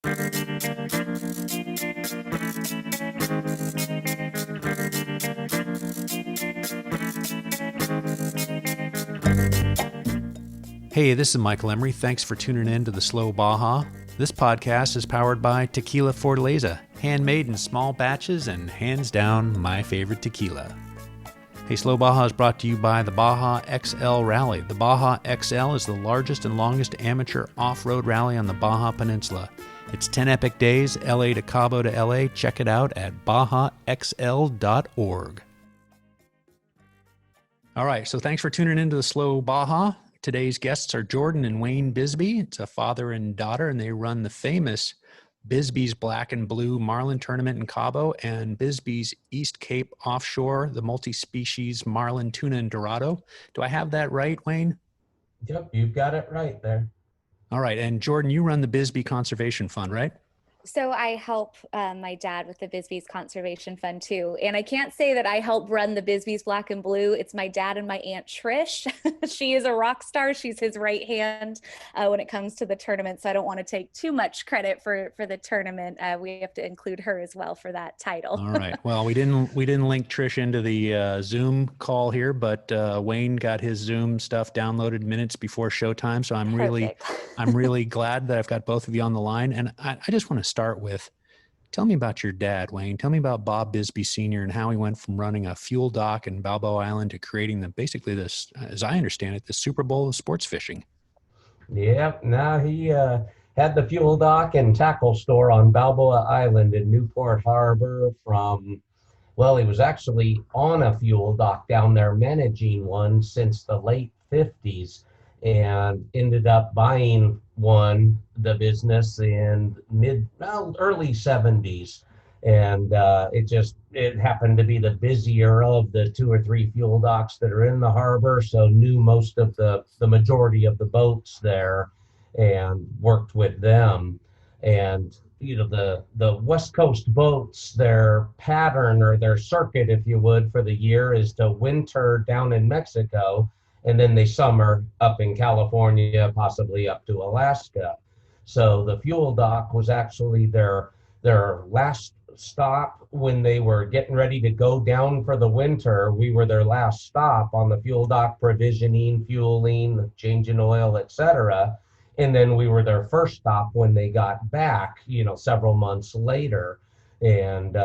Hey, this is Michael Emery. Thanks for tuning in to The Slow Baja. This podcast is powered by Tequila Fortaleza, handmade in small batches and hands down my favorite tequila. Hey, Slow Baja is brought to you by the Baja XL Rally. The Baja XL is the largest and longest amateur off-road rally on the Baja Peninsula. It's 10 epic days, LA to Cabo to LA. Check it out at bajaxl.org. All right, so thanks for tuning in to The Slow Baja. Today's guests are Jordyn and Wayne Bisbee. It's a father and daughter, and they run the famous Bisbee's Black and Blue Marlin tournament in Cabo and Bisbee's East Cape Offshore, the multi-species Marlin, tuna, and Dorado. Do I have that right, Wayne? Yep, you've got it right there. All right, and Jordyn, you run the Bisbee Conservation Fund, right? So I help my dad with the Bisbee's Conservation Fund too. And I can't say that I help run the Bisbee's Black and Blue. It's my dad and my Aunt Trish. She is a rock star. She's his right hand when it comes to the tournament. So I don't want to take too much credit for the tournament. We have to include her as well for that title. All right. Well, we didn't link Trish into the Zoom call here, but Wayne got his Zoom stuff downloaded minutes before showtime. So I'm really glad that I've got both of you on the line. And I just want to start with, tell me about your dad, Wayne. Tell me about Bob Bisbee Sr. and how he went from running a fuel dock in Balboa Island to creating basically this, as I understand it, the Super Bowl of sports fishing. Yep. Now he had the fuel dock and tackle store on Balboa Island in Newport Harbor he was actually on a fuel dock down there managing one since the late 50s. And ended up buying the business in early 70s. And it happened to be the busier of the 2 or 3 fuel docks that are in the harbor. So knew most of the majority of the boats there and worked with them. And, you know, the West Coast boats, their pattern or their circuit, if you would, for the year is to winter down in Mexico. And then they summer up in California, possibly up to Alaska. So the fuel dock was actually their last stop when they were getting ready to go down for the winter. We were their last stop on the fuel dock, provisioning, fueling, changing oil, etc. And then we were their first stop when they got back, several months later. And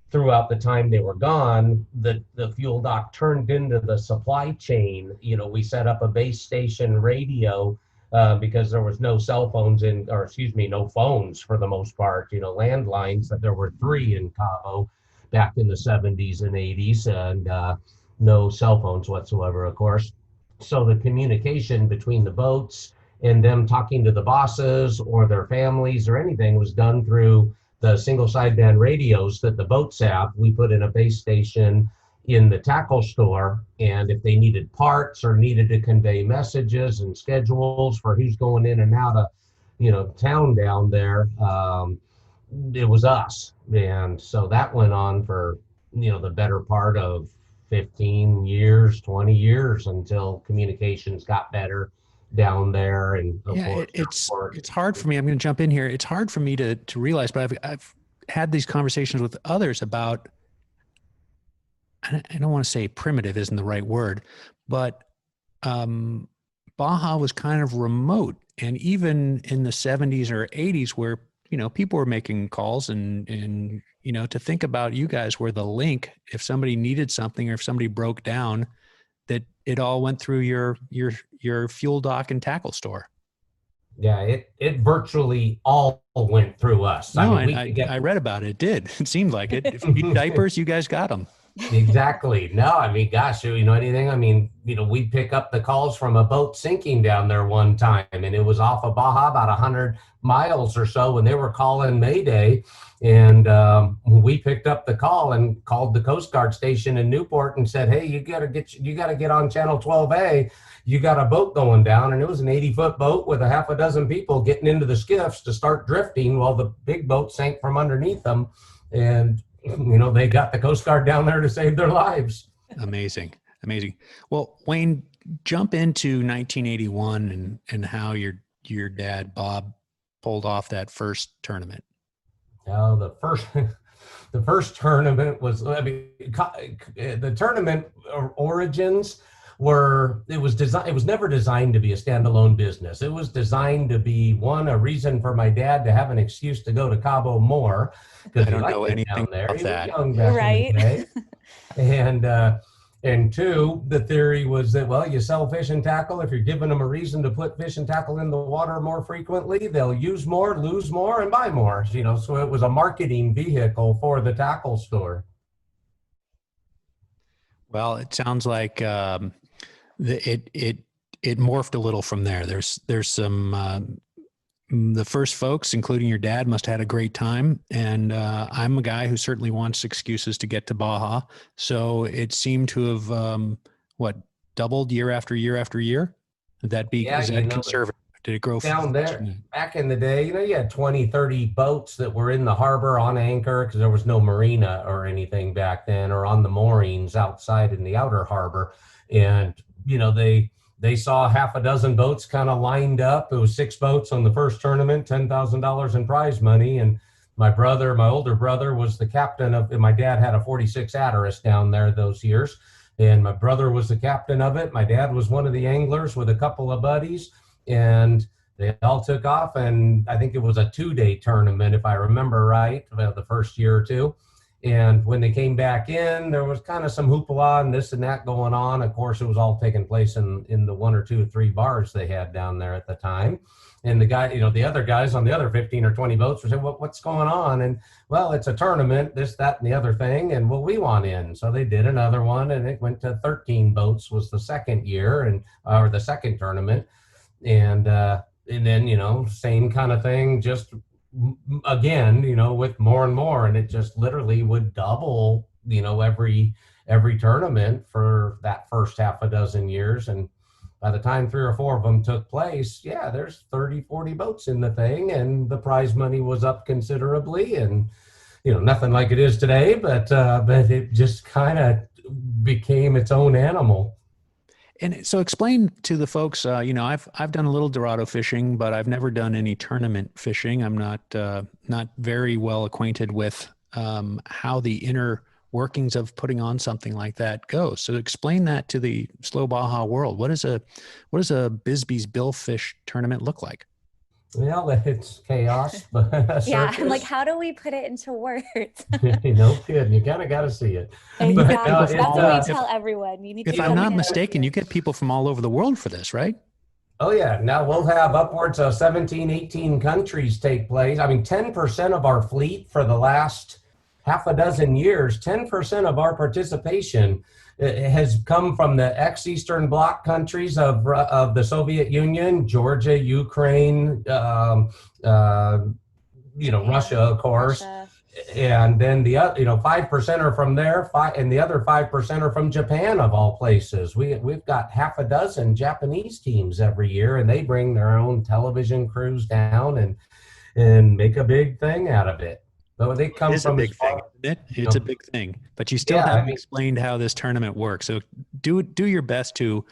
throughout the time they were gone, the fuel dock turned into the supply chain. We set up a base station radio because there was no cell phones no phones for the most part, landlines. That there were 3 in Cabo back in the 70s and 80s, and no cell phones whatsoever, of course. So the communication between the boats and them talking to the bosses or their families or anything was done through the single sideband radios that the boats have. We put in a base station in the tackle store, and if they needed parts or needed to convey messages and schedules for who's going in and out of, town down there, it was us. And so that went on for, the better part of 15 years, 20 years until communications got better down there. And it's hard for me. I'm going to jump in here. It's hard for me to realize, but I've had these conversations with others about, I don't want to say primitive isn't the right word, but Baja was kind of remote. And even in the 70s or 80s where, people were making calls and to think about you guys were the link, if somebody needed something or if somebody broke down, that it all went through your fuel dock and tackle store. Yeah, it virtually all went through us. No, I read about it. It did. It seemed like it. If you need diapers, you guys got them. Exactly. No, gosh, anything. We'd pick up the calls from a boat sinking down there one time, and it was off of Baja about 100 miles or so when they were calling Mayday. And we picked up the call and called the Coast Guard station in Newport and said, hey, you got to get on channel 12A. You got a boat going down. And it was an 80-foot boat with a half a dozen people getting into the skiffs to start drifting while the big boat sank from underneath them. And they got the Coast Guard down there to save their lives. Amazing. Well, Wayne, jump into 1981 and how your dad, Bob pulled off that first tournament? Oh, the first tournament was, I mean, the tournament origins it was never designed to be a standalone business. It was designed to be a reason for my dad to have an excuse to go to Cabo more, because I don't know anything down there. about He that. was young back in the day. And two, the theory was that, well, you sell fishing tackle. If you're giving them a reason to put fishing tackle in the water more frequently, they'll use more, lose more, and buy more. So it was a marketing vehicle for the tackle store. Well, it sounds like it morphed a little from there. There's some the first folks, including your dad, must have had a great time. And I'm a guy who certainly wants excuses to get to Baja. So it seemed to have, doubled year after year after year? Is that conservative? Did it grow down there? Back in the day, you had 20, 30 boats that were in the harbor on anchor, because there was no marina or anything back then, or on the moorings outside in the outer harbor. And, they saw half a dozen boats kind of lined up. It was 6 boats on the first tournament, $10,000 in prize money. And my older brother, was the captain and my dad had a 46 Hatteras down there those years. And my brother was the captain of it. My dad was one of the anglers with a couple of buddies, and they all took off. And I think it was a 2-day tournament, if I remember right, about the first year or two. And when they came back in, there was kind of some hoopla and this and that going on. Of course, it was all taking place in the 1 or 2 or 3 bars they had down there at the time. And the other guys on the other 15 or 20 boats were saying, what's going on? And, well, it's a tournament, this, that, and the other thing. And, well, we want in. So they did another one, and it went to 13 boats was the second year, or the second tournament. And then, same kind of thing, just again, with more and more, and it just literally would double, every tournament for that first half a dozen years. And by the time 3 or 4 of them took place, there's 30, 40 boats in the thing, and the prize money was up considerably, and, nothing like it is today, but it just kind of became its own animal. And so explain to the folks, I've done a little Dorado fishing, but I've never done any tournament fishing. I'm not very well acquainted with how the inner workings of putting on something like that goes. So explain that to the slow Baja world. What does a Bisbee's Billfish tournament look like? Well, it's chaos. But yeah, I'm like, how do we put it into words? No kidding. You kind of got to see it. Exactly. That's what we tell everyone. You need if I'm not mistaken, you get people from all over the world for this, right? Oh, yeah. Now we'll have upwards of 17, 18 countries take place. I mean, 10% of our fleet for the last half a dozen years, 10% of our participation has come from the ex-Eastern Bloc countries of the Soviet Union, Georgia, Ukraine, Russia, of course. Russia. And then the 5% are from there, and the other 5% are from Japan, of all places. We've got half a dozen Japanese teams every year, and they bring their own television crews down and make a big thing out of it. But they come from a big thing, isn't it? It's a big thing, but you still haven't explained how this tournament works. So do your best to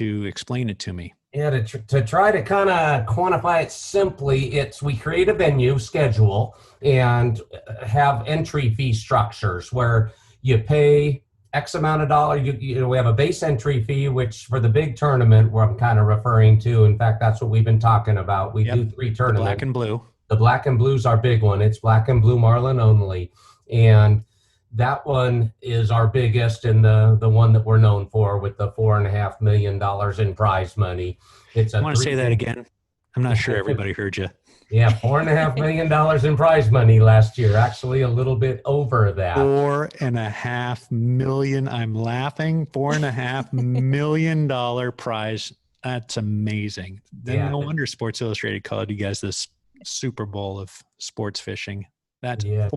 explain it to me. Yeah, to try to kind of quantify it simply, we create a venue schedule and have entry fee structures where you pay X amount of dollars. We have a base entry fee, which for the big tournament, where I'm kind of referring to. In fact, that's what we've been talking about. We do 3 tournaments. The Black and Blue. The Black and Blue's our big one. It's Black and Blue Marlin only. And that one is our biggest, and the one that we're known for, with the $4.5 million in prize money. I want to say that again. I'm not sure everybody heard you. Yeah, $4.5 million in prize money last year. Actually, a little bit over that. $4.5 million. I'm laughing. $4.5 million prize. That's amazing. Then no wonder Sports Illustrated called you guys this Super Bowl of sports fishing. That's it's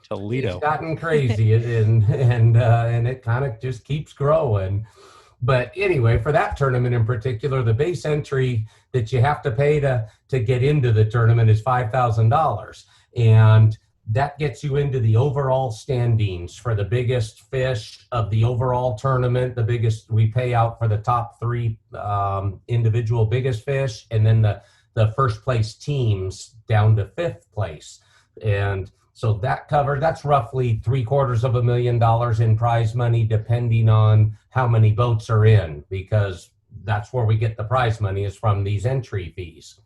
Toledo. It's gotten crazy, and it kind of just keeps growing. But anyway, for that tournament in particular, the base entry that you have to pay to get into the tournament is $5,000, and that gets you into the overall standings for the biggest fish of the overall tournament. The biggest, we pay out for the top 3 individual biggest fish, and then the the first place teams down to fifth place. And so that's roughly $750,000 in prize money, depending on how many boats are in, because that's where we get the prize money, is from these entry fees.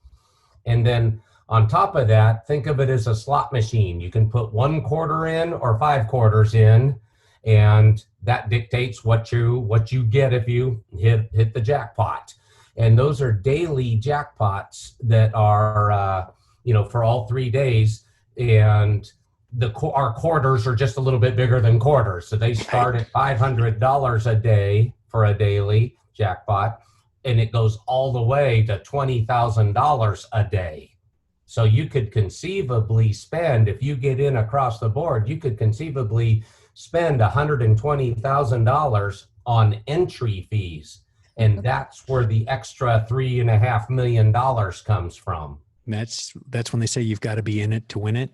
And then on top of that, think of it as a slot machine. You can put 1 quarter in or 5 quarters in, and that dictates what you get if you hit the jackpot. And those are daily jackpots that are for all 3 days. And our quarters are just a little bit bigger than quarters. So they start at $500 a day for a daily jackpot, and it goes all the way to $20,000 a day. So you could conceivably spend, if you get in across the board, you could conceivably spend $120,000 on entry fees. And that's where the extra $3.5 million comes from. That's when they say you've got to be in it to win it.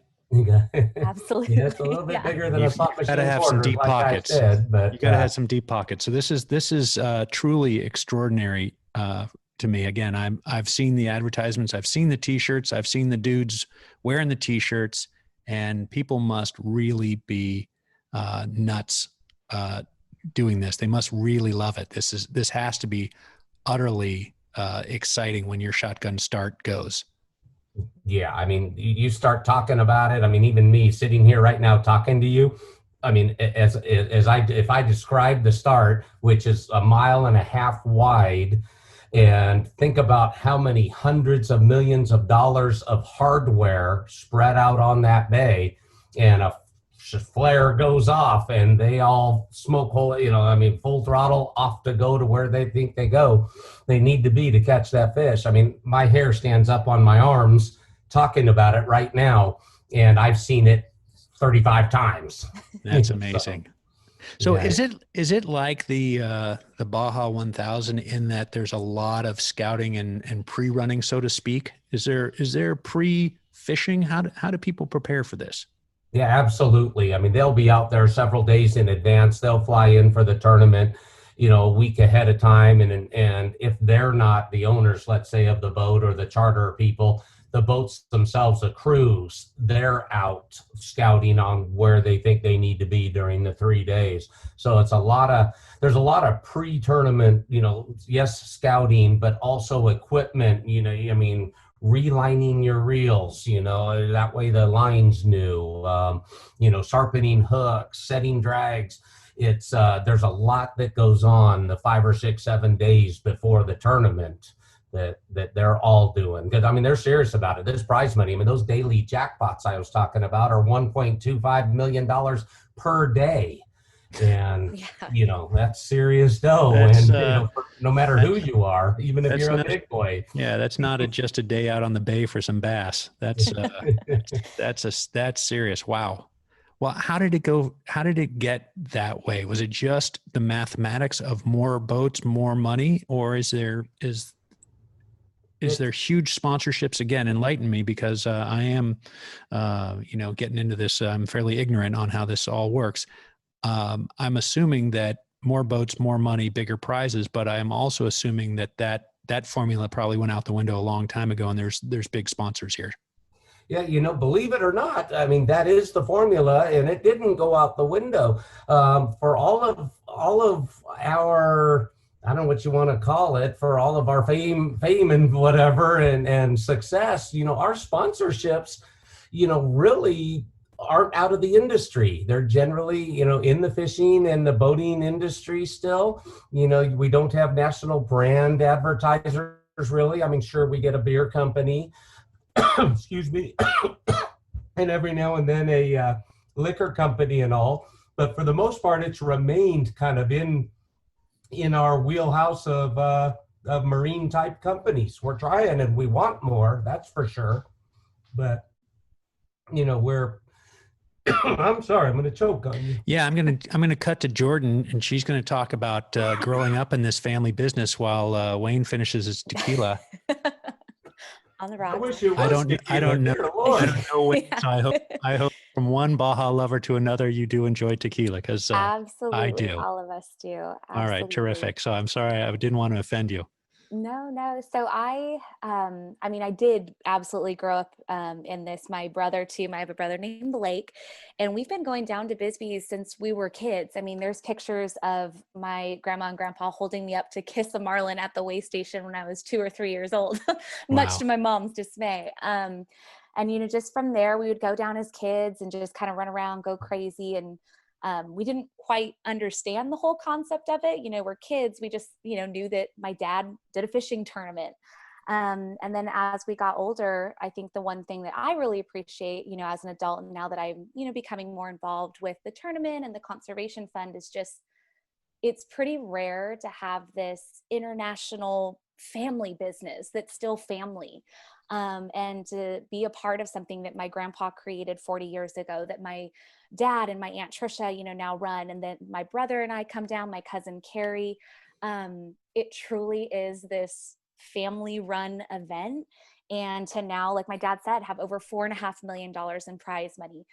Absolutely. Yeah, it's a little bit bigger than a slot machine. You got to have some deep pockets. But you got to have some deep pockets. So this is truly extraordinary to me. Again, I've seen the advertisements, I've seen the T-shirts, I've seen the dudes wearing the T-shirts, and people must really be nuts doing this. They must really love it. This has to be utterly exciting when your shotgun start goes. Yeah, I mean, you start talking about it. I mean, even me sitting here right now talking to you, I mean, if I describe the start, which is 1.5 miles wide, and think about how many hundreds of millions of dollars of hardware spread out on that bay, and a flare goes off and they all smoke hole, full throttle off to go to where they think they need to be to catch that fish. I mean, my hair stands up on my arms talking about it right now, and I've seen it 35 times. That's amazing. So yeah. Is it like the Baja 1000 in that there's a lot of scouting and pre-running, so to speak? Is there pre-fishing? How do people prepare for this? Yeah, absolutely. I mean, they'll be out there several days in advance. They'll fly in for the tournament, a week ahead of time. And if they're not the owners, let's say, of the boat or the charter people, the boats themselves, the crews, they're out scouting on where they think they need to be during the 3 days. So there's a lot of pre-tournament, yes, scouting, but also equipment, relining your reels, that way the line's new, sharpening hooks, setting drags. It's there's a lot that goes on the 5 or 6, 7 days before the tournament that they're all doing. Because, they're serious about it. This prize money, those daily jackpots I was talking about are $1.25 million per day. And, that's serious dough. And, no matter who you are, even if you're a big boy. Yeah, that's not just a day out on the bay for some bass. That's that's serious. Wow. Well, how did it go? How did it get that way? Was it just the mathematics of more boats, more money, or is there huge sponsorships? Again, enlighten me, because I am, getting into this. I'm fairly ignorant on how this all works. I'm assuming that more boats, more money, bigger prizes, but I am also assuming that formula probably went out the window a long time ago, and there's big sponsors here. Yeah, believe it or not, that is the formula, and it didn't go out the window. For all of our, I don't know what you want to call it, for all of our fame and whatever and success, our sponsorships, really aren't out of the industry. They're generally, in the fishing and the boating industry still. We don't have national brand advertisers really. Sure, we get a beer company, excuse me, and every now and then a liquor company and all. But for the most part, it's remained kind of in our wheelhouse of marine type companies. We're trying and we want more, that's for sure. But, we're I'm sorry, I'm going to choke on you. Yeah, I'm going to cut to Jordyn, and she's going to talk about growing up in this family business while Wayne finishes his tequila. On the rocks. I wish it was I don't know. I don't know. Yeah. So I hope from one Baja lover to another, you do enjoy tequila, because absolutely, I do. All of us do. Absolutely. All right, terrific. So I'm sorry, I didn't want to offend you. No. So I mean, I did absolutely grow up in this. My brother too. I have a brother named Blake, and we've been going down to Bisbee's since we were kids. I mean, there's pictures of my grandma and grandpa holding me up to kiss a marlin at the weigh station when I was 2 or 3 years old, much to my mom's dismay. And just from there, we would go down as kids and just kind of run around, go crazy, and we didn't quite understand the whole concept of it. We're kids. We just, knew that my dad did a fishing tournament. And then as we got older, I think the one thing that I really appreciate, as an adult, and now that I'm, becoming more involved with the tournament and the conservation fund, is just, it's pretty rare to have this international family business that's still family. And to be a part of something that my grandpa created 40 years ago, that my dad and my Aunt Trisha, now run, and then my brother and I come down, my cousin Carrie. It truly is this family run event. And to now, like my dad said, have over $4.5 million in prize money,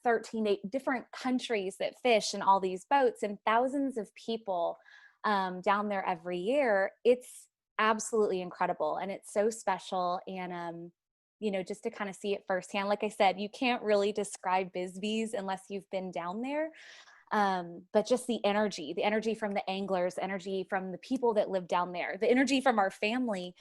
13 different countries that fish in all these boats, and thousands of people down there every year. It's absolutely incredible, and it's so special. And just to kind of see it firsthand, like I said, you can't really describe Bisbee's unless you've been down there. But just the energy from the anglers, energy from the people that live down there, the energy from our family,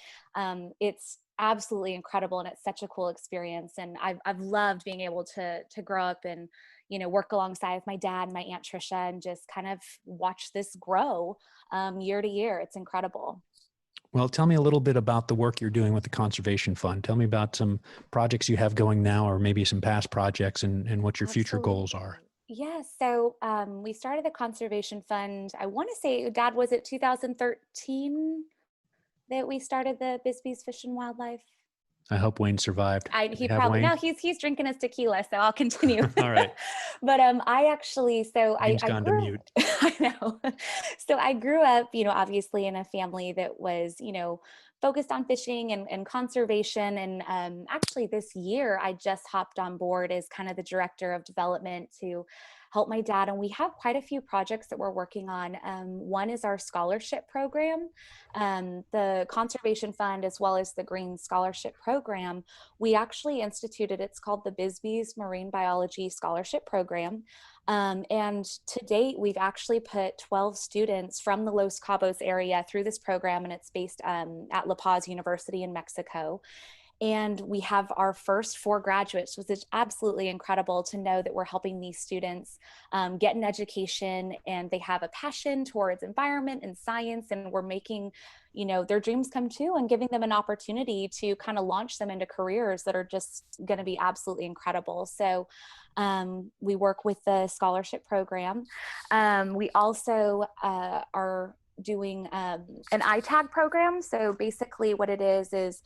it's absolutely incredible, and it's such a cool experience. And I've loved being able to grow up and work alongside with my dad and my Aunt Trisha, and just kind of watch this grow year to year. It's incredible. Well, tell me a little bit about the work you're doing with the Conservation Fund. Tell me about some projects you have going now, or maybe some past projects, and what your future goals are. Yeah, so we started the Conservation Fund, I want to say, Dad, was it 2013 that we started the Bisbee's Fish and Wildlife? I hope Wayne survived. He probably, no, he's drinking his tequila, so I'll continue. All right. But I actually, so Wayne's gone to mute. I know. So I grew up, obviously in a family that was, focused on fishing and conservation. And actually this year, I just hopped on board as kind of the director of development to help my dad. And we have quite a few projects that we're working on. One is our scholarship program. The Conservation Fund, as well as the Green Scholarship Program, we actually instituted, it's called the Bisbee's Marine Biology Scholarship Program. And to date, we've actually put 12 students from the Los Cabos area through this program, and it's based at La Paz University in Mexico. And we have our first 4 graduates, which is absolutely incredible to know that we're helping these students get an education, and they have a passion towards environment and science, and we're making, their dreams come true and giving them an opportunity to kind of launch them into careers that are just going to be absolutely incredible. So we work with the scholarship program. We also are doing an ITAG program. So basically what it is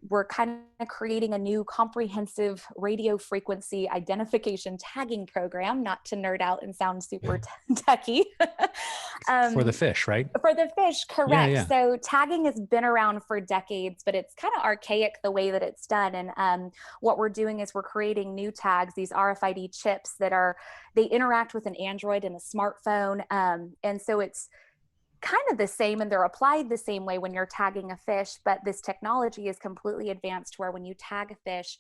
we're kind of creating a new comprehensive radio frequency identification tagging program, not to nerd out and sound super techie. For the fish, right? For the fish, correct. Yeah. So tagging has been around for decades, but it's kind of archaic the way that it's done. And what we're doing is we're creating new tags, these RFID chips they interact with an Android and a smartphone. And so it's kind of the same, and they're applied the same way when you're tagging a fish, but this technology is completely advanced, where when you tag a fish,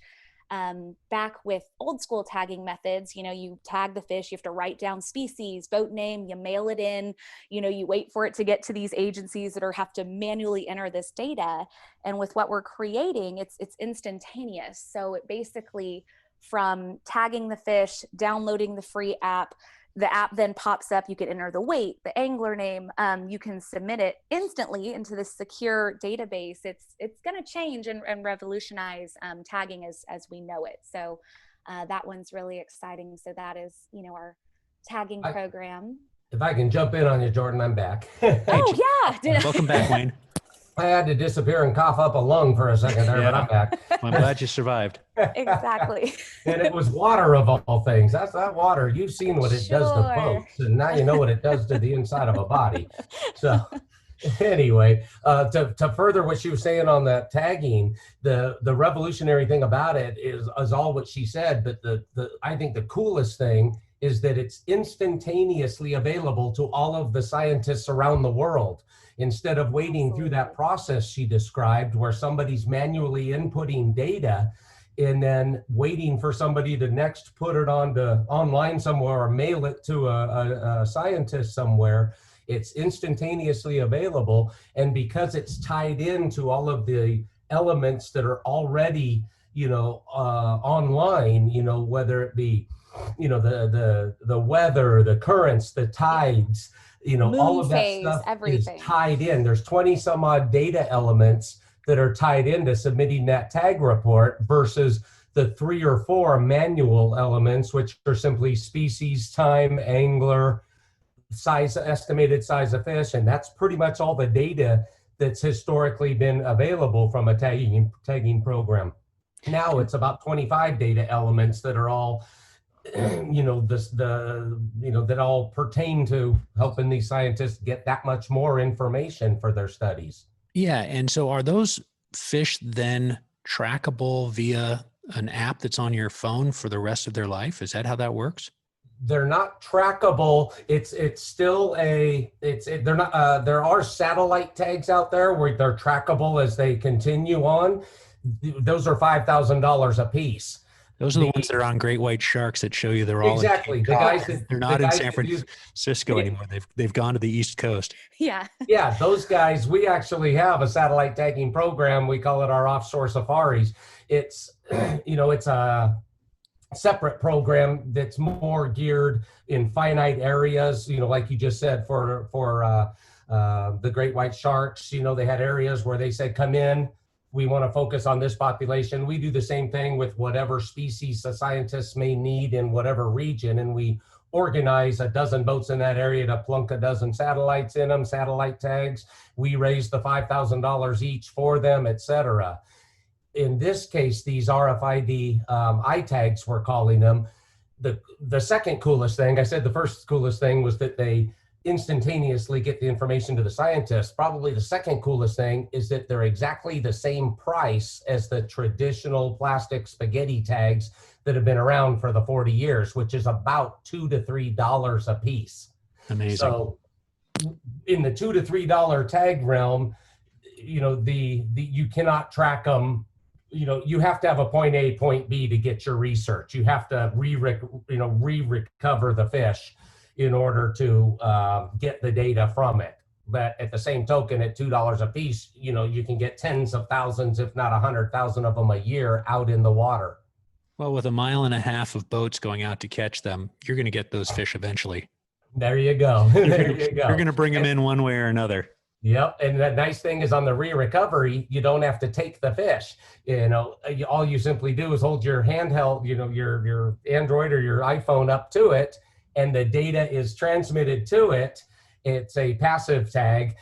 back with old school tagging methods, you tag the fish, you have to write down species, boat name, you mail it in, you wait for it to get to these agencies that have to manually enter this data. And with what we're creating, it's instantaneous. So it basically, from tagging the fish, downloading the free app, the app then pops up, you can enter the weight, the angler name, you can submit it instantly into this secure database. It's going to change and revolutionize tagging as we know it. So that one's really exciting. So that is, our tagging program. If I can jump in on you, Jordyn, I'm back. Oh, yeah. Welcome back, Wayne. I had to disappear and cough up a lung for a second there, but I'm back. Well, I'm glad you survived. Exactly. And it was water of all things. That's that water. You've seen what it does to boats, and now you know what it does to the inside of a body. So anyway, to further what she was saying on that tagging, the revolutionary thing about it is all what she said, but I think the coolest thing is that it's instantaneously available to all of the scientists around the world. instead of waiting through that process she described where somebody's manually inputting data and then waiting for somebody to next put it online somewhere or mail it to a scientist somewhere. It's instantaneously available. And because it's tied into all of the elements that are already, online, whether it be, the weather, the currents, the tides, all of that stuff everything is tied in. There's 20 some odd data elements that are tied into submitting that tag report versus the 3 or 4 manual elements, which are simply species, time, angler, size, estimated size of fish. And that's pretty much all the data that's historically been available from a tagging program. Now it's about 25 data elements that are all, that all pertain to helping these scientists get that much more information for their studies. Yeah. And so are those fish then trackable via an app that's on your phone for the rest of their life? Is that how that works? They're not trackable. It's still they're not, there are satellite tags out there where they're trackable as they continue on. Those are $5,000 a piece. Those are the ones that are on great white sharks that show you they're all exactly. They're not in San Francisco anymore. They've gone to the East Coast. Yeah. Yeah, those guys, we actually have a satellite tagging program. We call it our Offshore safaris. It's it's a separate program that's more geared in finite areas, like you just said, for the great white sharks. They had areas where they said, come in, we want to focus on this population. We do the same thing with whatever species the scientists may need in whatever region, and we organize a dozen boats in that area to plunk a dozen satellites in them, satellite tags. We raise the $5,000 each for them, etc. In this case, these RFID iTags, we're calling them. The second coolest thing, I said the first coolest thing was that they instantaneously get the information to the scientists. Probably the second coolest thing is that they're exactly the same price as the traditional plastic spaghetti tags that have been around for the 40 years, which is about $2 to $3 a piece. Amazing. So in the $2 to $3 tag realm, you cannot track them. You have to have a point A, point B to get your research. You have to re-recover the fish in order to get the data from it. But at the same token, at $2 a piece, you can get tens of thousands, if not 100,000 of them a year out in the water. Well, with 1.5 miles of boats going out to catch them, you're going to get those fish eventually. There you go. There you go. You're going to bring them in one way or another. Yep. And the nice thing is on the re-recovery, you don't have to take the fish. All you simply do is hold your handheld, your Android or your iPhone up to it, and the data is transmitted to it. It's a passive tag,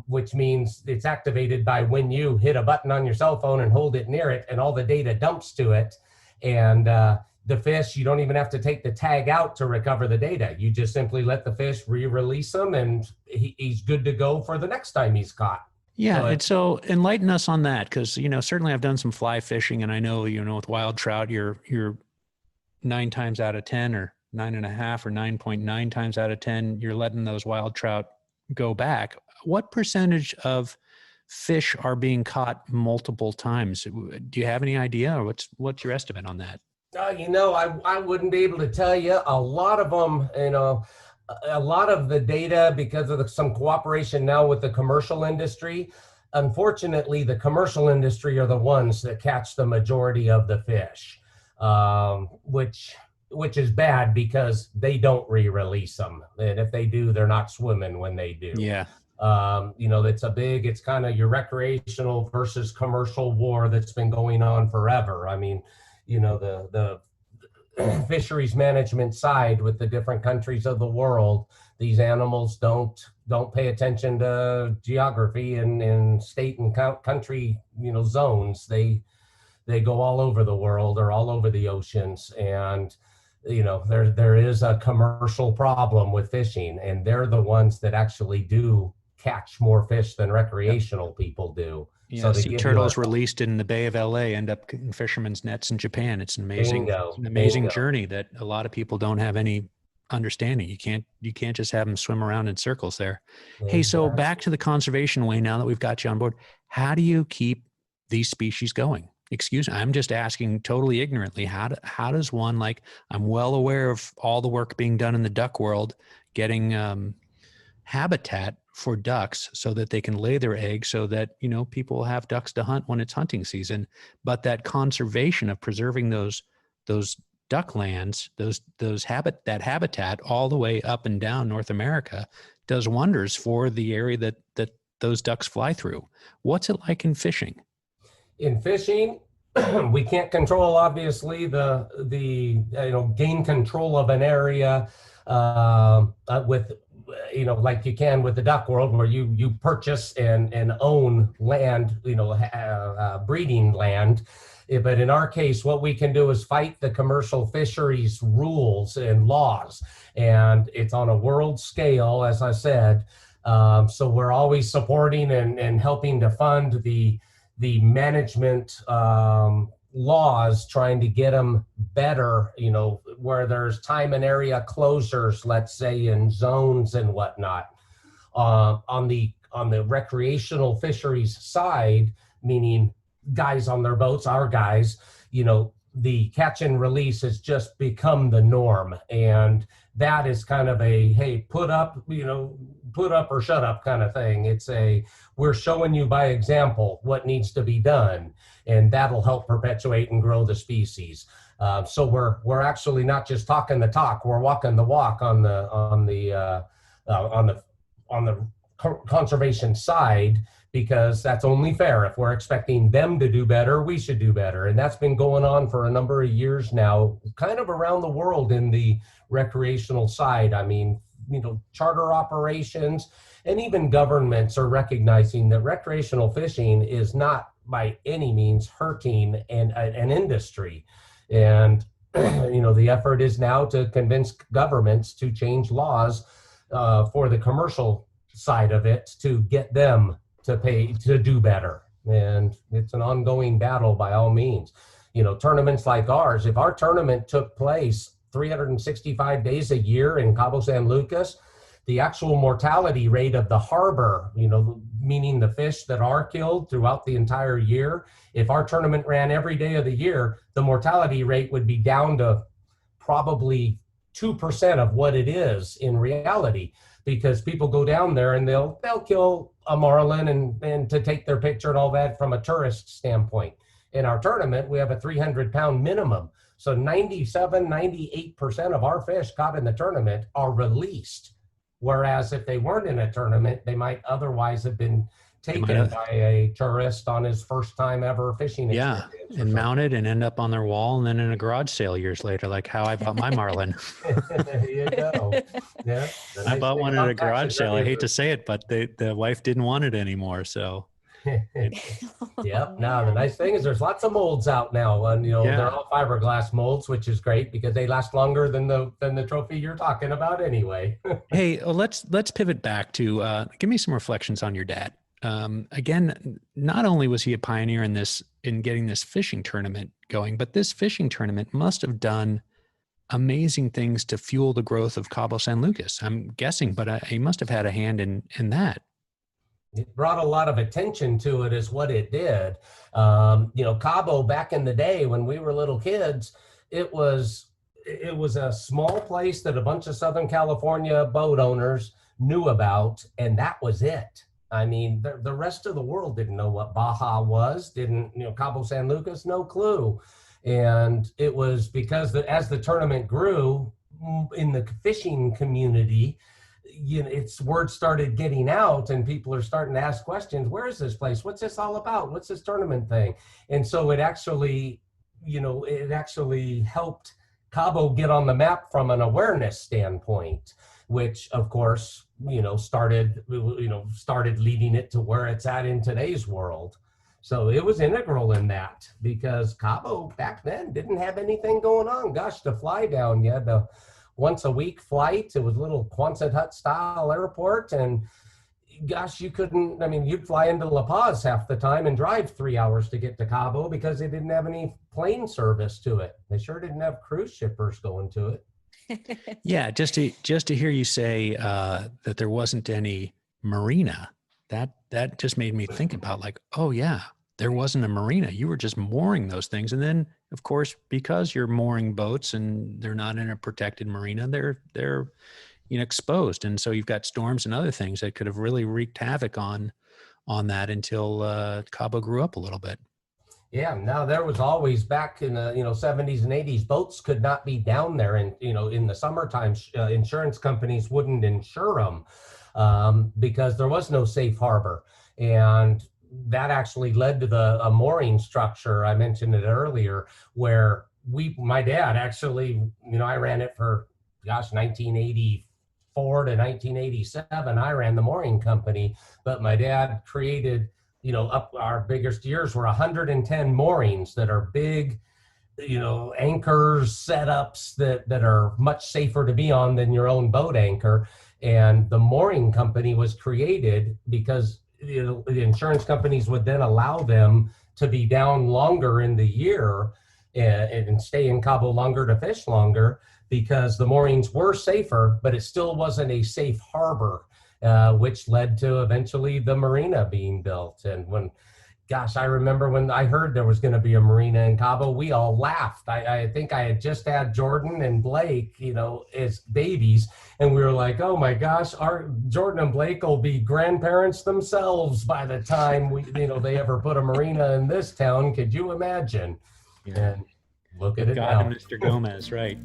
which means it's activated by when you hit a button on your cell phone and hold it near it, and all the data dumps to it. And the fish, you don't even have to take the tag out to recover the data. You just simply let the fish re-release them, and he's good to go for the next time he's caught. Yeah, and so enlighten us on that, because certainly I've done some fly fishing, and I know with wild trout, you're 9 times out of 10, or 9.5, or 9.9 times out of 10, you're letting those wild trout go back. What percentage of fish are being caught multiple times? Do you have any idea, or what's your estimate on that? I wouldn't be able to tell you. A lot of them, a lot of the data, because of some cooperation now with the commercial industry, unfortunately, the commercial industry are the ones that catch the majority of the fish, which is bad because they don't re-release them. And if they do, they're not swimming when they do. Yeah. It's kind of your recreational versus commercial war that's been going on forever. I mean, the fisheries management side with the different countries of the world, these animals don't pay attention to geography and state and country, zones. They go all over the world or all over the oceans. And, there is a commercial problem with fishing, and they're the ones that actually do catch more fish than recreational people do. Yeah, so sea turtles released in the Bay of LA end up in fishermen's nets in Japan. It's an amazing, journey that a lot of people don't have any understanding. You can't just have them swim around in circles there. Exactly. Hey, so back to the conservation way, now that we've got you on board, how do you keep these species going? Excuse me, I'm just asking totally ignorantly. How does one, like, I'm well aware of all the work being done in the duck world, getting habitat for ducks so that they can lay their eggs, so that, you know, people will have ducks to hunt when it's hunting season. But that conservation of preserving those duck lands, that habitat all the way up and down North America does wonders for the area that those ducks fly through. What's it like in fishing? In fishing, we can't control, obviously, the gain control of an area with, like you can with the duck world, where you purchase and own land, breeding land. But in our case, what we can do is fight the commercial fisheries rules and laws, and it's on a world scale, as I said. So we're always supporting and helping to fund the management laws, trying to get them better, where there's time and area closures, let's say in zones and whatnot. On the recreational fisheries side, meaning guys on their boats, our guys, the catch and release has just become the norm. And that is kind of a, hey, put up or shut up kind of thing. We're showing you by example what needs to be done, and that'll help perpetuate and grow the species. So we're actually not just talking the talk, we're walking the walk on the conservation side, because that's only fair. If we're expecting them to do better, we should do better. And that's been going on for a number of years now, kind of around the world in the recreational side. I mean, charter operations and even governments are recognizing that recreational fishing is not by any means hurting an industry. And, the effort is now to convince governments to change laws for the commercial side of it, to get them to pay to do better. And it's an ongoing battle by all means. Tournaments like ours, if our tournament took place 365 days a year in Cabo San Lucas, the actual mortality rate of the harbor, meaning the fish that are killed throughout the entire year, if our tournament ran every day of the year, the mortality rate would be down to probably 2% of what it is in reality, because people go down there and they'll kill a marlin and to take their picture and all that from a tourist standpoint. In our tournament, we have a 300-pound minimum. So 98% of our fish caught in the tournament are released. Whereas if they weren't in a tournament, they might otherwise have been taken by a tourist on his first time ever fishing experience. Yeah, and mounted and end up on their wall and then in a garage sale years later, like how I bought my marlin. There you go. Yeah, I bought one at a garage sale. I hate to say it, but the wife didn't want it anymore. So. Yep. Now the nice thing is there's lots of molds out now, and they're all fiberglass molds, which is great because they last longer than the trophy you're talking about anyway. Hey, let's pivot back to give me some reflections on your dad. Again, not only was he a pioneer in getting this fishing tournament going, but this fishing tournament must have done amazing things to fuel the growth of Cabo San Lucas. I'm guessing, but he must have had a hand in that. It brought a lot of attention to it, is what it did. Cabo back in the day when we were little kids, it was a small place that a bunch of Southern California boat owners knew about, and that was it. I mean, the rest of the world didn't know what Baja was, Cabo San Lucas, no clue. And it was because as the tournament grew in the fishing community, its word started getting out and people are starting to ask questions. Where is this place? What's this all about? What's this tournament thing? And so it actually helped Cabo get on the map from an awareness standpoint, which of course, started leading it to where it's at in today's world. So it was integral in that, because Cabo back then didn't have anything going on. Gosh, to fly down, you had the once a week flight. It was a little Quonset hut style airport, and gosh, you'd fly into La Paz half the time and drive 3 hours to get to Cabo because they didn't have any plane service to it. They sure didn't have cruise shippers going to it. Yeah, just to hear you say that there wasn't any marina, that just made me think about like, oh yeah, there wasn't a marina. You were just mooring those things, and then of course because you're mooring boats and they're not in a protected marina, they're exposed, and so you've got storms and other things that could have really wreaked havoc on that until Cabo grew up a little bit. Yeah, now there was always back in the 70s and 80s, boats could not be down there, and in the summertime, insurance companies wouldn't insure them because there was no safe harbor, and that actually led to a mooring structure. I mentioned it earlier, where my dad actually, I ran it for 1984 to 1987. I ran the mooring company, but my dad created. Up our biggest years were 110 moorings that are big, anchors, setups that are much safer to be on than your own boat anchor. And the mooring company was created because the insurance companies would then allow them to be down longer in the year and stay in Cabo longer to fish longer because the moorings were safer, but it still wasn't a safe harbor. Which led to eventually the marina being built. And I remember when I heard there was going to be a marina in Cabo, we all laughed. I think I had just had Jordyn and Blake, as babies. And we were like, oh my gosh, our Jordyn and Blake will be grandparents themselves by the time they ever put a marina in this town. Could you imagine? Yeah. And look at it God now. and Mr. Gomez, right.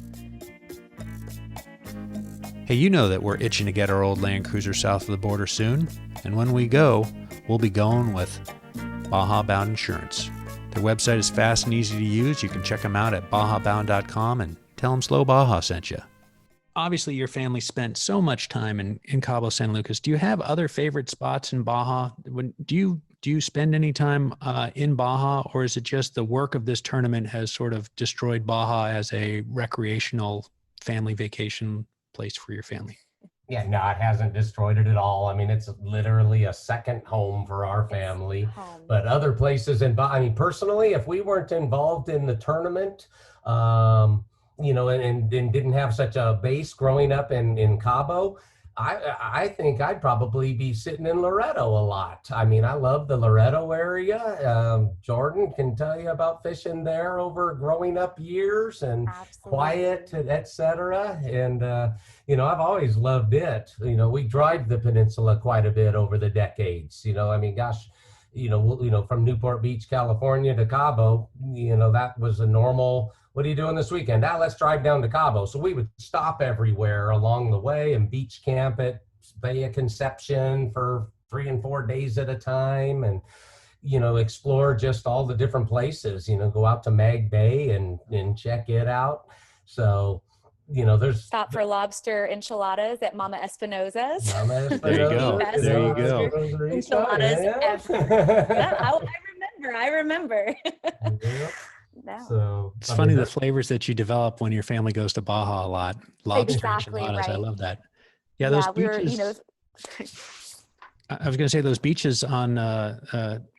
Hey, you know that we're itching to get our old Land Cruiser south of the border soon, and when we go, we'll be going with Baja Bound Insurance. Their website is fast and easy to use. You can check them out at bajabound.com and tell them Slow Baja sent you. Obviously, your family spent so much time in Cabo San Lucas. Do you have other favorite spots in Baja? Do you spend any time in Baja, or is it just the work of this tournament has sort of destroyed Baja as a recreational family vacation place for your family? Yeah, no, it hasn't destroyed it at all. I mean, it's literally a second home for our family. But other places personally, if we weren't involved in the tournament, and didn't have such a base growing up in Cabo, I think I'd probably be sitting in Loreto a lot. I mean, I love the Loreto area. Jordyn can tell you about fishing there over growing up years and quiet, etc. And, I've always loved it. We drive the peninsula quite a bit over the decades. From Newport Beach, California to Cabo, that was a normal, what are you doing this weekend? Let's drive down to Cabo. So we would stop everywhere along the way and beach camp at Bay of Conception for 3 and 4 days at a time and, explore just all the different places, go out to Mag Bay and check it out. So, there's stop for lobster enchiladas at Mama Espinosa's. There you go. There you go. Enchiladas ever. Yeah, I remember. Yeah. No. So it's funny the flavors that you develop when your family goes to Baja a lot. Lobster enchiladas, right. I love that. Yeah, those beaches. I was going to say those beaches on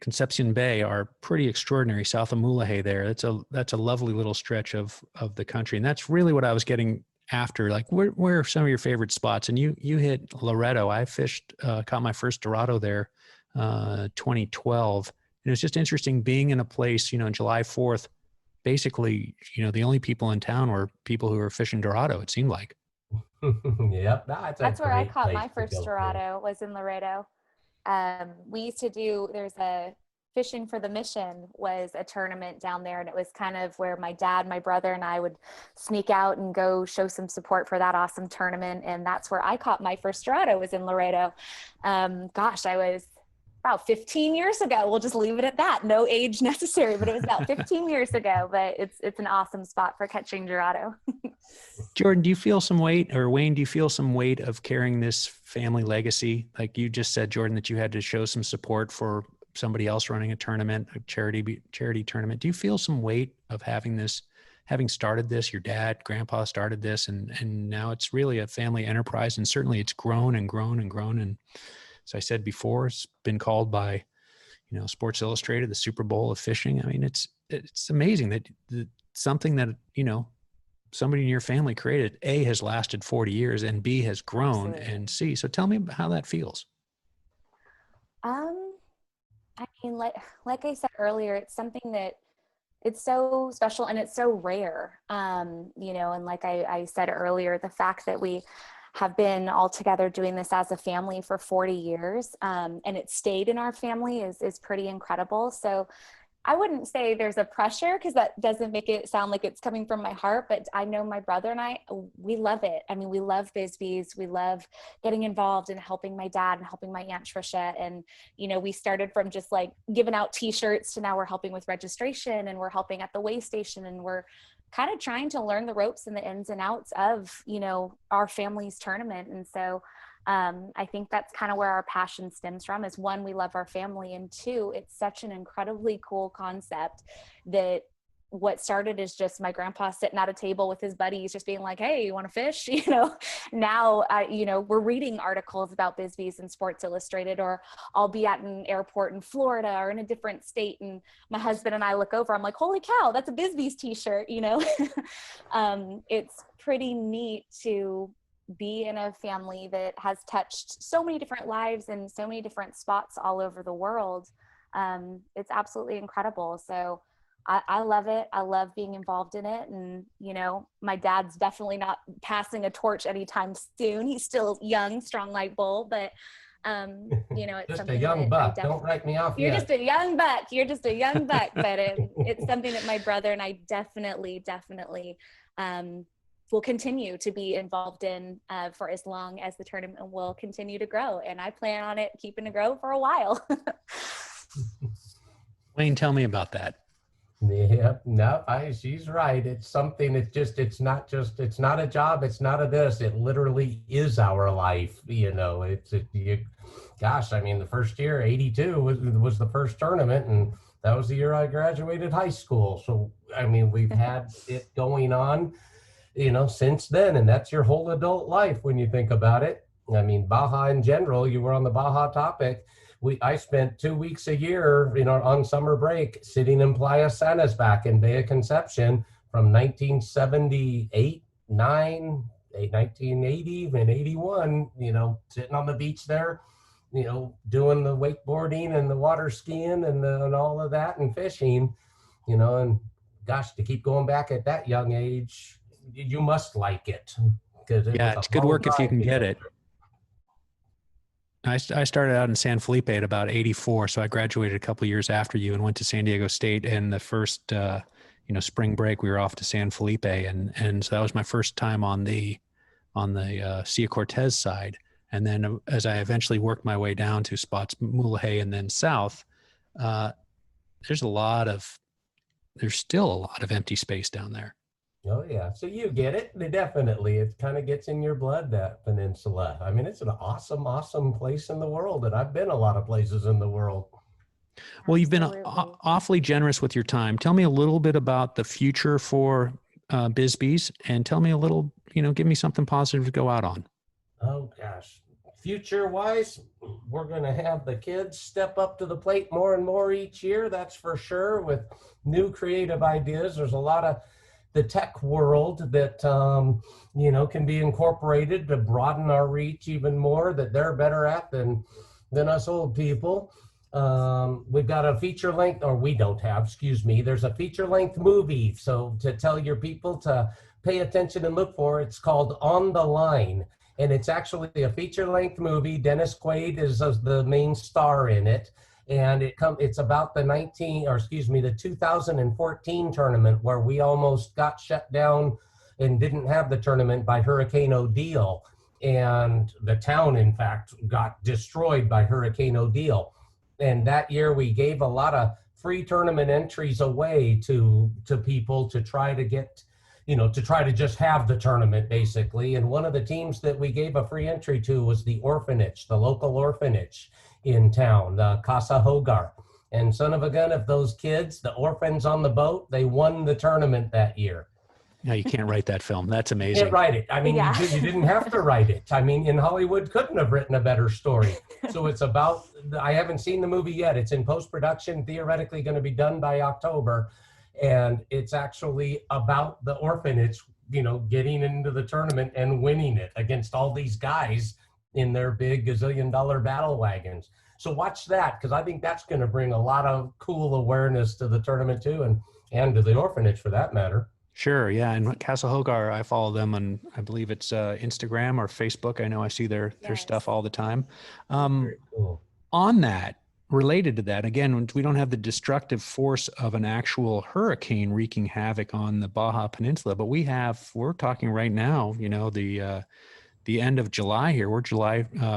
Concepcion Bay are pretty extraordinary. South of Mulahey there. That's a lovely little stretch of the country, and that's really what I was getting after. Like, where are some of your favorite spots? And you hit Loreto. I fished, caught my first Dorado there, 2012, and it was just interesting being in a place. On July 4th, basically, the only people in town were people who were fishing Dorado. It seemed like. Yep, that's where I caught my first Dorado. Was in Laredo. We used to there's a Fishing for the Mission was a tournament down there, and it was kind of where my dad, my brother, and I would sneak out and go show some support for that awesome tournament. And that's where I caught my first Dorado, was in Laredo. I was about 15 years ago. We'll just leave it at that. No age necessary, but it was about 15 years ago. But it's an awesome spot for catching Dorado. Jordyn, do you feel some weight, or Wayne, do you feel some weight of carrying this family legacy? Like you just said, Jordyn, that you had to show some support for somebody else running a tournament, a charity tournament. Do you feel some weight of having started this? Your dad, grandpa started this, and now it's really a family enterprise, and certainly it's grown and grown and grown. And as I said before, it's been called by, Sports Illustrated the Super Bowl of fishing. I mean, it's amazing that something that, somebody in your family created, A, has lasted 40 years, and B, has grown, Absolutely. and C. So tell me how that feels. I mean, like I said earlier, it's something that it's so special and it's so rare. You know, and like I said earlier, the fact that we have been all together doing this as a family for 40 years, and it stayed in our family is pretty incredible. So I wouldn't say there's a pressure, because that doesn't make it sound like it's coming from my heart, but I know my brother and I, we love it. I mean, we love Bisbee's. We love getting involved and helping my dad and helping my Aunt Trisha. And, you know, we started from just like giving out t-shirts to now we're helping with registration, and we're helping at the weigh station, and we're kind of trying to learn the ropes and the ins and outs of, you know, our family's tournament. And so I think that's kind of where our passion stems from, is one, we love our family, and two, it's such an incredibly cool concept that what started as just my grandpa sitting at a table with his buddies just being like, hey, you want to fish? You know, now, you know, we're reading articles about Bisbee's in Sports Illustrated, or I'll be at an airport in Florida or in a different state, and my husband and I look over, I'm like, holy cow, that's a Bisbee's t-shirt, you know. It's pretty neat to be in a family that has touched so many different lives in so many different spots all over the world. It's absolutely incredible. So I love it. I love being involved in it. And, you know, my dad's definitely not passing a torch anytime soon. He's still young, strong like bull, but you know, it's just something a young that buck. Don't write me off You're yet. just a young buck. You're just a young buck, but it's something that my brother and I definitely will continue to be involved in for as long as the tournament will continue to grow. And I plan on it keeping to grow for a while. Wayne, tell me about that. Yeah, no, she's right. It's something, it's not a job. It's not a this, it literally is our life. You know, gosh, I mean, the first year, 82 was the first tournament, and that was the year I graduated high school. So, I mean, we've had it going on, you know, since then, and that's your whole adult life when you think about it. I mean, Baja in general, you were on the Baja topic. I spent 2 weeks a year, you know, on summer break sitting in Playa Santas back in Bay of Conception from 1978, 1980, and 81, you know, sitting on the beach there, you know, doing the wakeboarding and the water skiing and all of that, and fishing, you know. And gosh, to keep going back at that young age, you must like it. Yeah, it's good work if you can get it. I started out in San Felipe at about 84, so I graduated a couple of years after you and went to San Diego State. And the first, you know, spring break, we were off to San Felipe, and so that was my first time on the Cia Cortez side. And then as I eventually worked my way down to spots Mulegé and then south, there's still a lot of empty space down there. Oh yeah, so you get it. Definitely, it kind of gets in your blood, that peninsula. I mean, it's an awesome, awesome place in the world, and I've been a lot of places in the world. Well, you've been awfully generous with your time. Tell me a little bit about the future for Bisbee's, and tell me a little, you know, give me something positive to go out on. Oh gosh, future-wise, we're going to have the kids step up to the plate more and more each year. That's for sure. With new creative ideas, there's a lot of the tech world that, you know, can be incorporated to broaden our reach even more, that they're better at than us old people. We've got a feature length, or we don't have, excuse me, there's a feature length movie. So to tell your people to pay attention and look for, it's called On the Line. And it's actually a feature length movie. Dennis Quaid is the main star in it. And it's about the 2014 tournament, where we almost got shut down and didn't have the tournament by Hurricane Odile. And the town, in fact, got destroyed by Hurricane Odile. And that year we gave a lot of free tournament entries away to people to try to get, you know, to try to just have the tournament, basically. And one of the teams that we gave a free entry to was the orphanage, the local orphanage in town, the Casa Hogar. And son of a gun, if those kids, the orphans on the boat, they won the tournament that year. No, you can't write that film. That's amazing. You can't write it. I mean, yeah. you didn't have to write it. I mean, in Hollywood couldn't have written a better story. So it's about, I haven't seen the movie yet. It's in post-production, theoretically going to be done by October. And it's actually about the orphanage, getting into the tournament and winning it against all these guys in their big gazillion-dollar battle wagons. So watch that, because I think that's going to bring a lot of cool awareness to the tournament too, and to the orphanage for that matter. Sure, yeah. And Castle Hogar, I follow them on, I believe it's Instagram or Facebook. I know I see their stuff all the time. Very cool. On that, related to that, again, we don't have the destructive force of an actual hurricane wreaking havoc on the Baja Peninsula, but we're talking right now, the end of July here. We're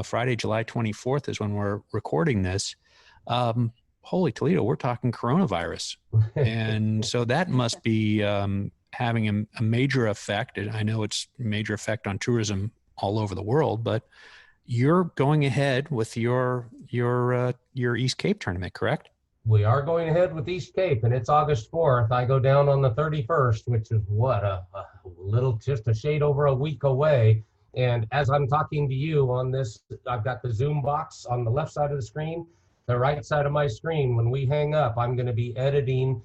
Friday, July 24th is when we're recording this. Holy Toledo, we're talking coronavirus. And so that must be having a major effect. And I know it's a major effect on tourism all over the world, but you're going ahead with your East Cape tournament, correct? We are going ahead with East Cape, and it's August 4th. I go down on the 31st, which is just a shade over a week away. And as I'm talking to you on this, I've got the Zoom box on the left side of the screen, the right side of my screen. When we hang up, I'm going to be editing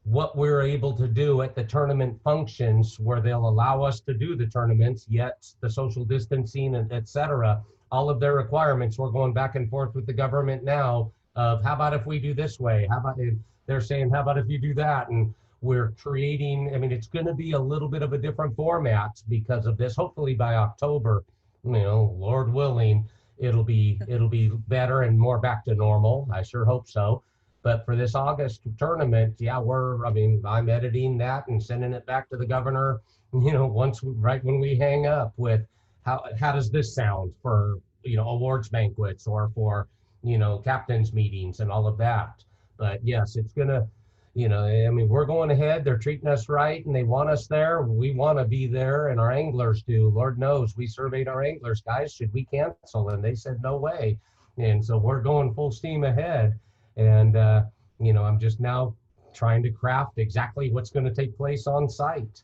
what we're able to do at the tournament functions, where they'll allow us to do the tournaments, yet the social distancing and et cetera, all of their requirements. We're going back and forth with the government now of how about if we do this way? How about they're saying, how about if you do that? And we're creating, it's going to be a little bit of a different format because of this. Hopefully by October, Lord willing, it'll be better and more back to normal. I sure hope so. But for this August tournament, I'm editing that and sending it back to the governor, right when we hang up with how does this sound for, awards banquets or for, captains meetings and all of that. But yes, it's gonna, we're going ahead. They're treating us right and they want us there. We want to be there, and our anglers do. Lord knows we surveyed our anglers, guys, should we cancel? And they said no way. And so we're going full steam ahead. And, I'm just now trying to craft exactly what's going to take place on site.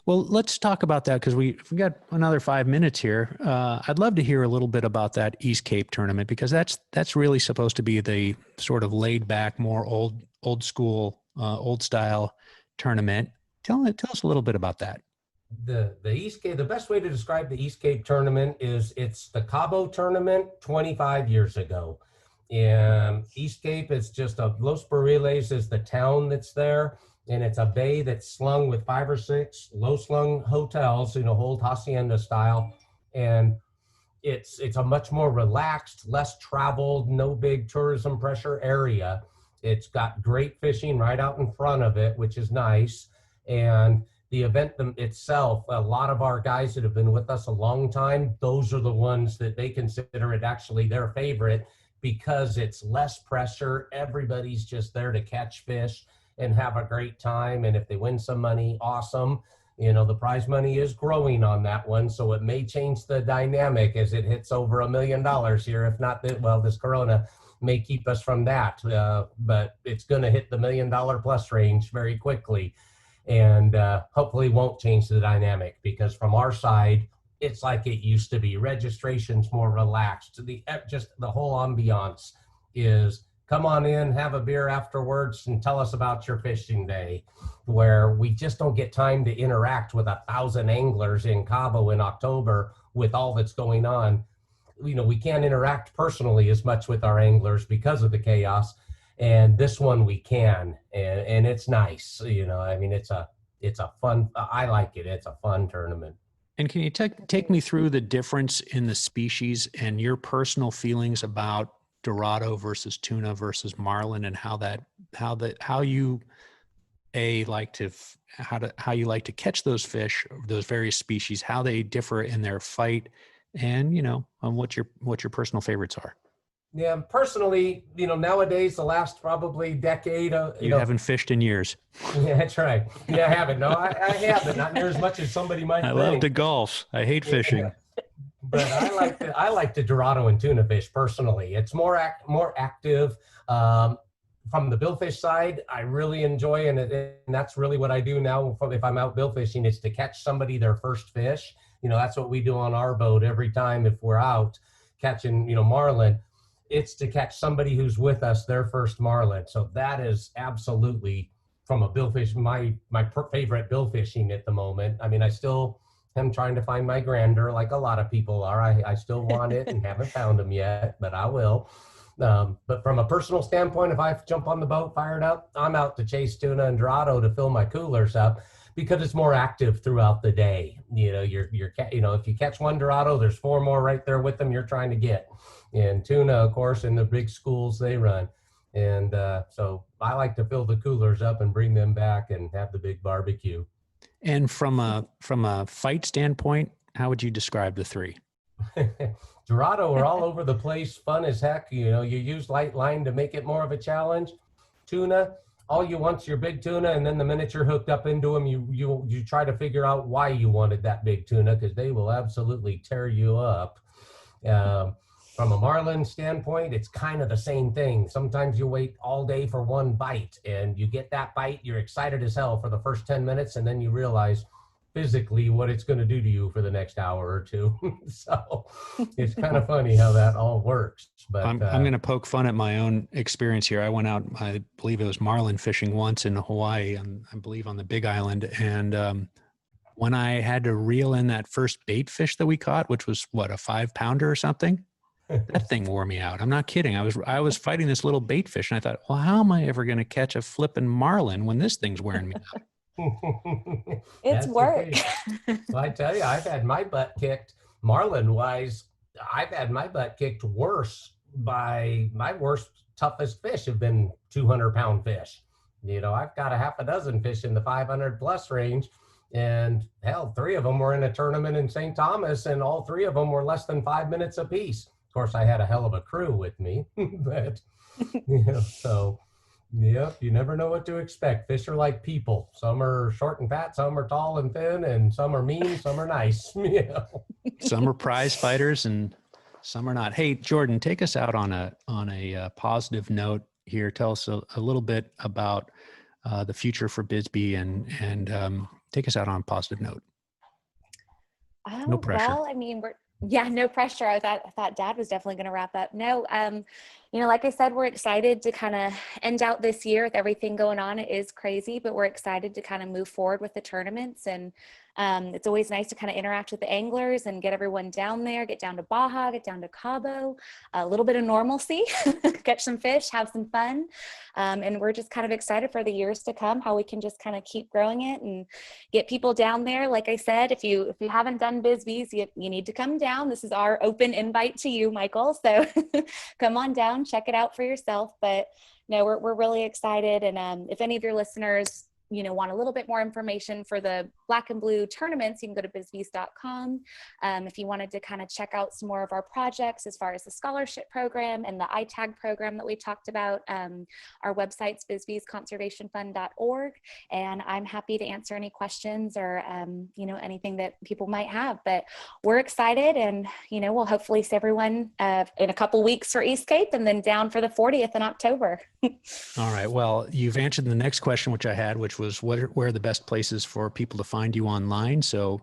Well, let's talk about that, because we got another 5 minutes here. I'd love to hear a little bit about that East Cape tournament, because that's really supposed to be the sort of laid back, more old school, old style tournament. Tell us a little bit about that. The East Cape, the best way to describe the East Cape tournament is it's the Cabo tournament 25 years ago. And East Cape is just Los Barriles is the town that's there, and it's a bay that's slung with 5 or 6 low-slung hotels, old hacienda style, and it's a much more relaxed, less traveled, no big tourism pressure area. It's got great fishing right out in front of it, which is nice, and the event itself, a lot of our guys that have been with us a long time, those are the ones that they consider it actually their favorite, because it's less pressure. Everybody's just there to catch fish and have a great time. And if they win some money, awesome. The prize money is growing on that one. So it may change the dynamic as it hits over $1 million here. If not, this Corona may keep us from that. But it's going to hit the $1 million plus range very quickly. And hopefully won't change the dynamic, because from our side, it's like it used to be. Registration's more relaxed. Just the whole ambiance is come on in, have a beer afterwards, and tell us about your fishing day, where we just don't get time to interact with 1,000 anglers in Cabo in October with all that's going on. We can't interact personally as much with our anglers because of the chaos. And this one we can, and it's nice. It's a fun, I like it. It's a fun tournament. And can you take me through the difference in the species and your personal feelings about Dorado versus tuna versus marlin, and how you like to catch those fish, those various species, how they differ in their fight, and on what your personal favorites are. Yeah, personally, nowadays, the last probably decade. You haven't fished in years. Yeah, that's right. Yeah, I haven't. No, I haven't. Not near as much as somebody might think. I love to golf. I hate fishing. Yeah. But I like the Dorado and tuna fish personally. It's more active. From the billfish side, I really enjoy, and that's really what I do now. If I'm out billfishing, is to catch somebody their first fish. That's what we do on our boat every time if we're out catching, marlin. It's to catch somebody who's with us their first marlin. So that is absolutely from a billfish, my favorite billfishing at the moment. I mean, I still am trying to find my grander like a lot of people are. I still want it and haven't found them yet, but I will. But from a personal standpoint, if I jump on the boat, fire it up, I'm out to chase tuna and dorado to fill my coolers up because it's more active throughout the day. You know, if you catch one dorado, there's 4 more right there with them you're trying to get. And tuna, of course, in the big schools they run. And so I like to fill the coolers up and bring them back and have the big barbecue. And from a fight standpoint, how would you describe the 3? Dorado are all over the place, fun as heck. You know, you use light line to make it more of a challenge. Tuna, all you want's your big tuna, and then the minute you're hooked up into them, you try to figure out why you wanted that big tuna, because they will absolutely tear you up. From a marlin standpoint, it's kind of the same thing. Sometimes you wait all day for one bite, and you get that bite, you're excited as hell for the first 10 minutes, and then you realize physically what it's going to do to you for the next hour or 2. So it's kind of funny how that all works. But I'm going to poke fun at my own experience here. I went out, I believe it was marlin fishing once in Hawaii, and I believe on the Big Island. And when I had to reel in that first bait fish that we caught, which was what, a 5-pounder or something, that thing wore me out. I'm not kidding. I was fighting this little bait fish, and I thought, well, how am I ever going to catch a flipping marlin when this thing's wearing me out? It's work. Well, I tell you, I've had my butt kicked marlin wise. I've had my butt kicked worse by my worst, toughest fish have been 200-pound fish. You know, I've got a half a dozen fish in the 500 plus range, and hell, 3 of them were in a tournament in St. Thomas, and all 3 of them were less than 5 minutes apiece. Of course, I had a hell of a crew with me, but you know, so. Yep, you never know what to expect. Fish are like people. Some are short and fat, some are tall and thin, and some are mean, some are nice. You know? Some are prize fighters and some are not. Hey, Jordyn, take us out on a positive note here. Tell us a little bit about the future for Bisbee and take us out on a positive note. No pressure. Well, I mean, no pressure. I thought Dad was definitely going to wrap up. No, you know, like I said, we're excited to kind of end out this year with everything going on. It is crazy, but we're excited to kind of move forward with the tournaments. And it's always nice to kind of interact with the anglers and get everyone down there, get down to Baja, get down to Cabo, a little bit of normalcy, catch some fish, have some fun. And we're just kind of excited for the years to come, how we can just kind of keep growing it and get people down there. Like I said, if you haven't done Bisbee's, you need to come down. This is our open invite to you, Michael. So come on down, check it out for yourself. But no, we're really excited. And if any of your listeners, you know, want a little bit more information for the Black and Blue tournaments, you can go to Bisbee'sBlack&Blue. If you wanted to kind of check out some more of our projects as far as the scholarship program and the ITAG program that we talked about, our website's Bisbee'sConservationFund.org. And I'm happy to answer any questions or, you know, anything that people might have. But we're excited, and, you know, we'll hopefully see everyone in a couple weeks for Eastcape and then down for the 40th in October. All right. Well, you've answered the next question, which I had, which was where are the best places for people to find you online? So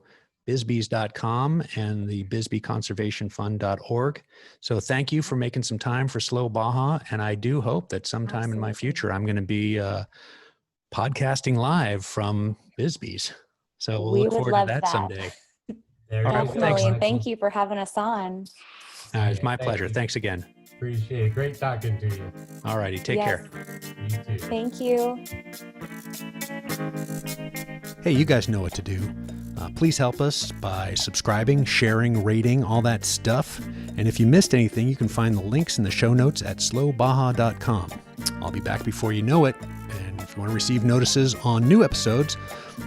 bisbees.com and the Bisbee'sConservationFund.org. So thank you for making some time for Slow Baja. And I do hope that sometime in my future, I'm going to be podcasting live from Bisbee's. So we'll look forward to that someday. Definitely. And thank you for having us on. It's my pleasure. Thanks again. Appreciate it. Great talking to you. All righty. Take care. You too. Thank you. Hey, you guys know what to do. Please help us by subscribing, sharing, rating, all that stuff. And if you missed anything, you can find the links in the show notes at slowbaja.com. I'll be back before you know it. And if you want to receive notices on new episodes,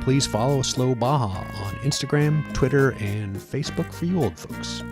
please follow Slow Baja on Instagram, Twitter, and Facebook for you old folks.